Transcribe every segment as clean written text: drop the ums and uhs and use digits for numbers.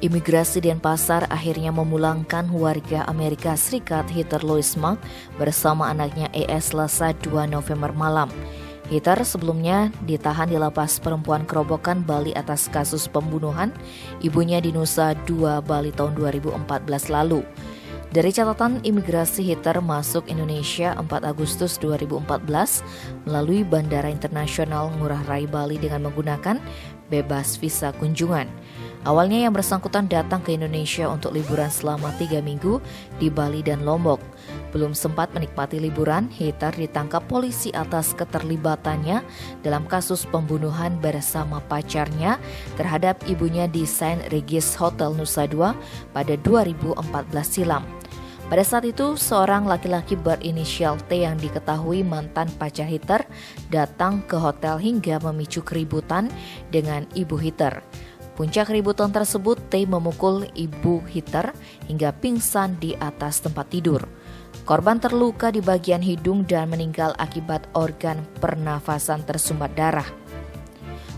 Imigrasi Denpasar akhirnya memulangkan warga Amerika Serikat Heather Louise Mark bersama anaknya ES Selasa 2 November malam. Heather sebelumnya ditahan di lapas perempuan Kerobokan, Bali atas kasus pembunuhan ibunya di Nusa Dua, Bali tahun 2014 lalu. Dari catatan imigrasi, Heather masuk Indonesia 4 Agustus 2014 melalui Bandara Internasional Ngurah Rai, Bali dengan menggunakan bebas visa kunjungan. Awalnya yang bersangkutan datang ke Indonesia untuk liburan selama 3 minggu di Bali dan Lombok. Belum sempat menikmati liburan, Heather ditangkap polisi atas keterlibatannya dalam kasus pembunuhan bersama pacarnya terhadap ibunya di Saint Regis Hotel Nusa Dua pada 2014 silam. Pada saat itu, seorang laki-laki berinisial T yang diketahui mantan pacar Heather datang ke hotel hingga memicu keributan dengan ibu Heather. Puncak keributan tersebut, T memukul ibu Heather hingga pingsan di atas tempat tidur. Korban terluka di bagian hidung dan meninggal akibat organ pernafasan tersumbat darah.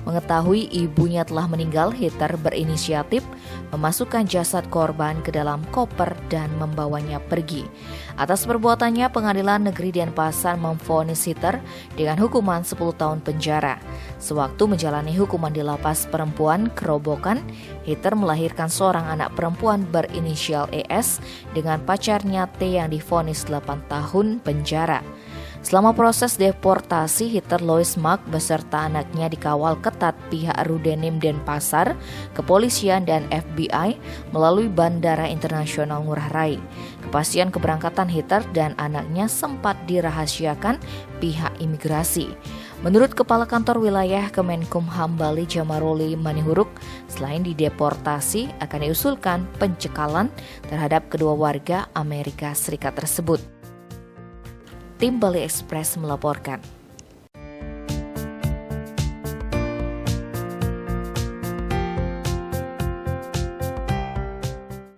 Mengetahui ibunya telah meninggal, Heather berinisiatif memasukkan jasad korban ke dalam koper dan membawanya pergi. Atas perbuatannya, Pengadilan Negeri Denpasar memvonis Heather dengan hukuman 10 tahun penjara. Sewaktu menjalani hukuman di lapas perempuan Kerobokan, Heather melahirkan seorang anak perempuan berinisial ES dengan pacarnya T yang divonis 8 tahun penjara. Selama proses deportasi, Heather Louise Mark beserta anaknya dikawal ketat pihak Rudenim Denpasar, kepolisian dan FBI melalui Bandara Internasional Ngurah Rai. Kepastian keberangkatan Heather dan anaknya sempat dirahasiakan pihak imigrasi. Menurut Kepala Kantor Wilayah Kemenkumham Bali Jamaruli Manihuruk, selain dideportasi akan diusulkan pencekalan terhadap kedua warga Amerika Serikat tersebut. Tim Bali Express melaporkan.